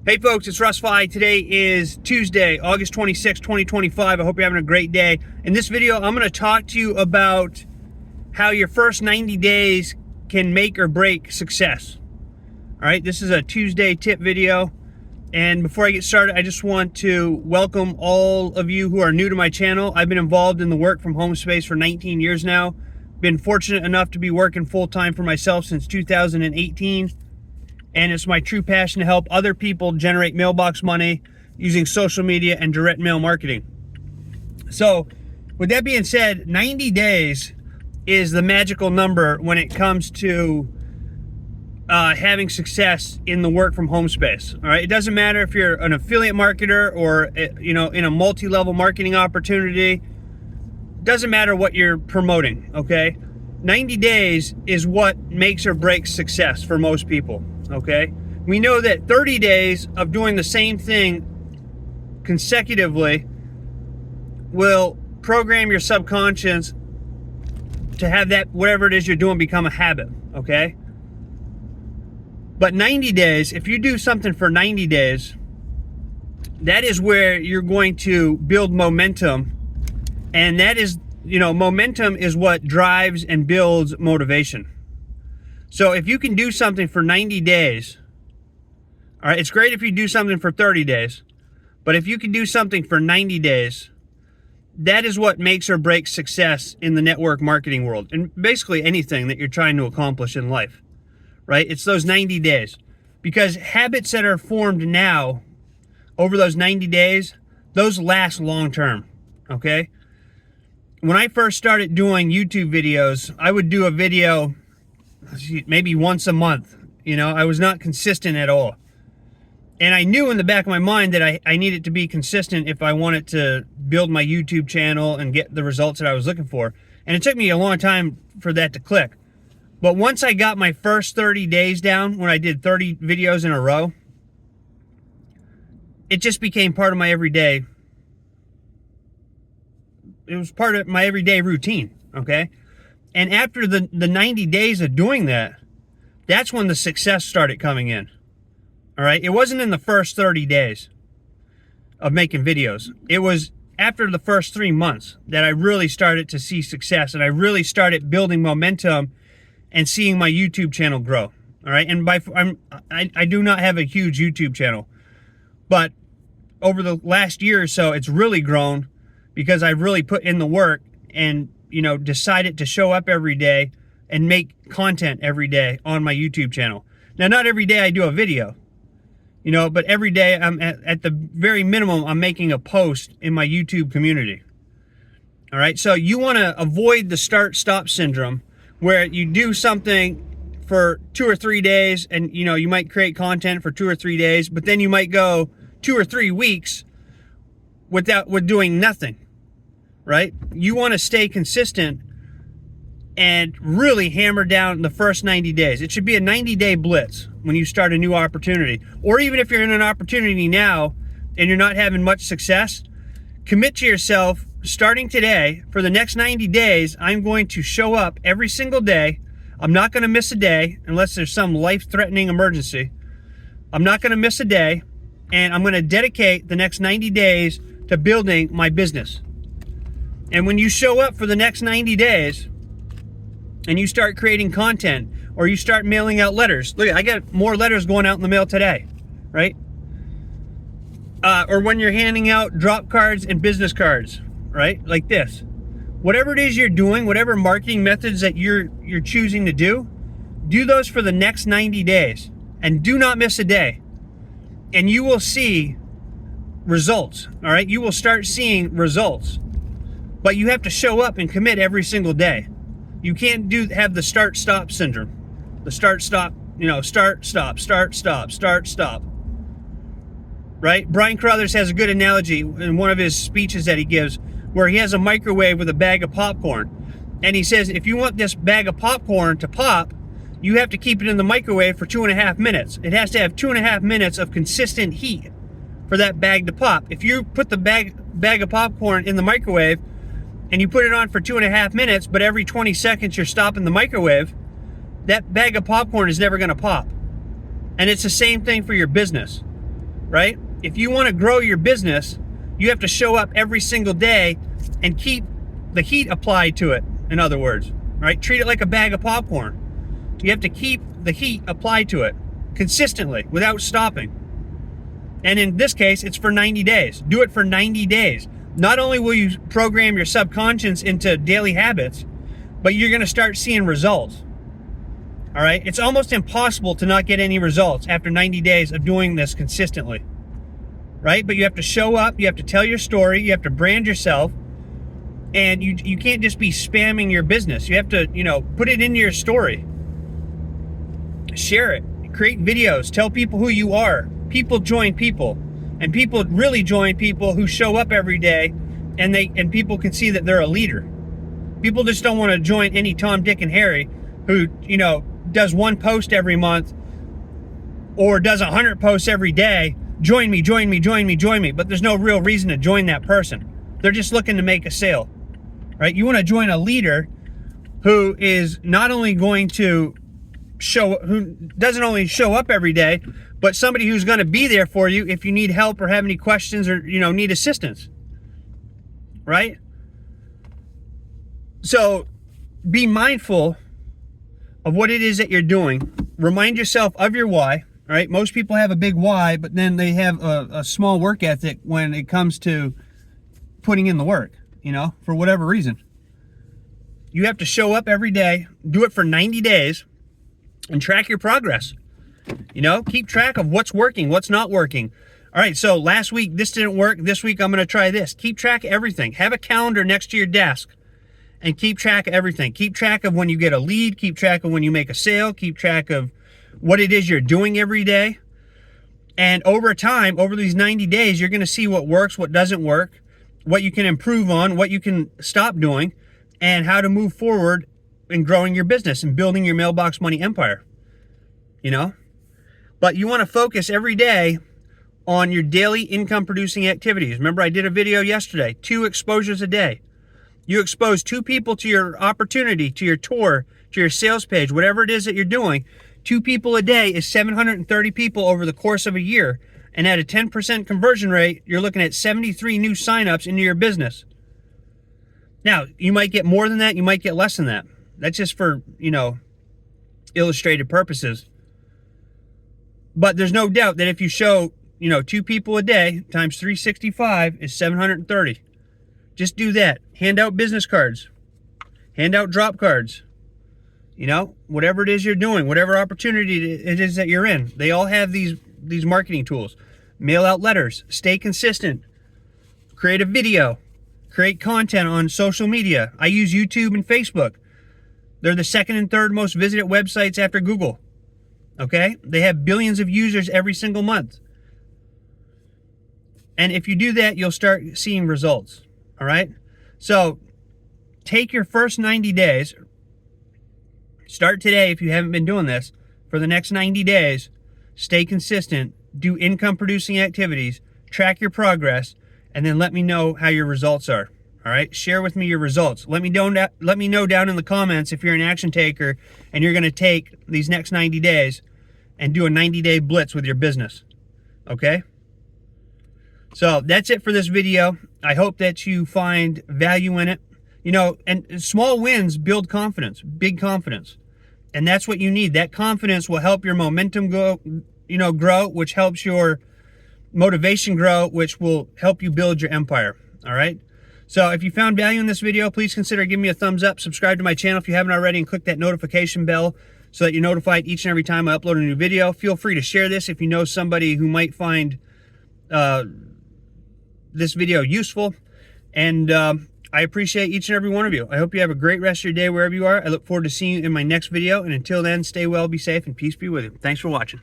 Hey folks, it's Russ. Today is Tuesday, August 26, 2025. I hope you're having a great day. In this video, I'm going to talk to you about how your first 90 days can make or break success. All right, this is a Tuesday tip video. And before I get started, I just want to welcome all of you who are new to my channel. I've been involved in the work from home space for 19 years now. Been fortunate enough to be working full-time for myself since 2018. And it's my true passion to help other people generate mailbox money using social media and direct mail marketing. So with that being said, 90 days is the magical number when it comes to having success in the work from home space. All right, it doesn't matter if you're an affiliate marketer or in a multi-level marketing opportunity. Doesn't matter what you're promoting. Okay, 90 days is what makes or breaks success for most people. Okay, we know that 30 days of doing the same thing consecutively will program your subconscious to have that whatever it is you're doing become a habit. Okay, but 90 days, if you do something for 90 days, that is where you're going to build momentum, and that is, momentum is what drives and builds motivation. So if you can do something for 90 days, all right, it's great if you do something for 30 days, but if you can do something for 90 days, that is what makes or breaks success in the network marketing world, and basically anything that you're trying to accomplish in life, right? It's those 90 days, because habits that are formed now over those 90 days, those last long term, okay? When I first started doing YouTube videos, I would do a video maybe once a month. I was not consistent at all. And I knew in the back of my mind that I needed to be consistent if I wanted to build my YouTube channel and get the results that I was looking for. And it took me a long time for that to click. But once I got my first 30 days down, when I did 30 videos in a row, it just became part of my everyday. It was part of my everyday routine, okay? And after the 90 days of doing that, that's when the success started coming in. All right, it wasn't in the first 30 days of making videos. It was after the first 3 months that I really started to see success, and I really started building momentum and seeing my YouTube channel grow. All right, and I do not have a huge YouTube channel, but over the last year or so, it's really grown because I've really put in the work and decided to show up every day and make content every day on my YouTube channel. Now, not every day I do a video, but every day I'm at the very minimum, I'm making a post in my YouTube community. All right, so you want to avoid the start-stop syndrome where you do something for 2 or 3 days and, you might create content for 2 or 3 days, but then you might go 2 or 3 weeks with doing nothing. Right? You want to stay consistent and really hammer down the first 90 days. It should be a 90-day blitz when you start a new opportunity. Or even if you're in an opportunity now and you're not having much success, commit to yourself starting today for the next 90 days. I'm going to show up every single day. I'm not going to miss a day unless there's some life-threatening emergency. I'm not going to miss a day, and I'm going to dedicate the next 90 days to building my business. And when you show up for the next 90 days and you start creating content or you start mailing out letters, look, I got more letters going out in the mail today, right? Or when you're handing out drop cards and business cards, right? Like this. Whatever it is you're doing, whatever marketing methods that you're choosing to do those for the next 90 days and do not miss a day. And you will see results, all right? You will start seeing results. But you have to show up and commit every single day. You can't have the start-stop syndrome. The start-stop, start-stop. Right? Brian Carruthers has a good analogy in one of his speeches that he gives where he has a microwave with a bag of popcorn. And he says, if you want this bag of popcorn to pop, you have to keep it in the microwave for 2.5 minutes. It has to have 2.5 minutes of consistent heat for that bag to pop. If you put the bag of popcorn in the microwave, and you put it on for 2.5 minutes, but every 20 seconds you're stopping the microwave, that bag of popcorn is never going to pop. And it's the same thing for your business. right? If you want to grow your business, you have to show up every single day and keep the heat applied to it, in other words, right? Treat it like a bag of popcorn. You have to keep the heat applied to it consistently without stopping. And in this case, it's for 90 days. Do it for 90 days. Not only will you program your subconscious into daily habits, but you're going to start seeing results. All right? It's almost impossible to not get any results after 90 days of doing this consistently. Right? But you have to show up, you have to tell your story, you have to brand yourself, and you can't just be spamming your business. You have to, put it into your story. Share it. Create videos. Tell people who you are. People join people. And people really join people who show up every day, and people can see that they're a leader. People just don't want to join any Tom, Dick, and Harry who, does one post every month or does 100 posts every day. Join me, join me, join me, join me. But there's no real reason to join that person. They're just looking to make a sale, right? You want to join a leader who is not only going to who doesn't only show up every day, but somebody who's going to be there for you if you need help or have any questions or, need assistance, right? So be mindful of what it is that you're doing. Remind yourself of your why, right? Most people have a big why, but then they have a small work ethic when it comes to putting in the work, for whatever reason. You have to show up every day, do it for 90 days, and track your progress. Keep track of what's working, what's not working. All right, so last week this didn't work. This week I'm going to try this. Keep track of everything. Have a calendar next to your desk and keep track of everything. Keep track of when you get a lead. Keep track of when you make a sale. Keep track of what it is you're doing every day. And over time, over these 90 days, you're going to see what works, what doesn't work, what you can improve on, what you can stop doing, and how to move forward in growing your business and building your mailbox money empire. But you want to focus every day on your daily income producing activities. Remember, I did a video yesterday, 2 exposures a day. You expose 2 people to your opportunity, to your tour, to your sales page, whatever it is that you're doing. 2 people a day is 730 people over the course of a year. And at a 10% conversion rate, you're looking at 73 new signups into your business. Now, you might get more than that. You might get less than that. That's just for, illustrated purposes. But there's no doubt that if you show, 2 people a day times 365 is 730. Just do that. Hand out business cards. Hand out drop cards. Whatever it is you're doing, whatever opportunity it is that you're in. They all have these marketing tools. Mail out letters. Stay consistent. Create a video. Create content on social media. I use YouTube and Facebook. They're the 2nd and 3rd most visited websites after Google. Okay? They have billions of users every single month. And if you do that, you'll start seeing results. All right? So take your first 90 days. Start today if you haven't been doing this. For the next 90 days, stay consistent. Do income producing activities. Track your progress. And then let me know how your results are. All right? Share with me your results. Let me know down in the comments if you're an action taker and you're going to take these next 90 days and do a 90-day blitz with your business. Okay? So that's it for this video. I hope that you find value in it. And small wins build confidence, big confidence. And that's what you need. That confidence will help your momentum grow, which helps your motivation grow, which will help you build your empire. All right? So if you found value in this video, please consider giving me a thumbs up. Subscribe to my channel if you haven't already, and click that notification bell so that you're notified each and every time I upload a new video. Feel free to share this if you know somebody who might find this video useful. And I appreciate each and every one of you. I hope you have a great rest of your day wherever you are. I look forward to seeing you in my next video. And until then, stay well, be safe, and peace be with you. Thanks for watching.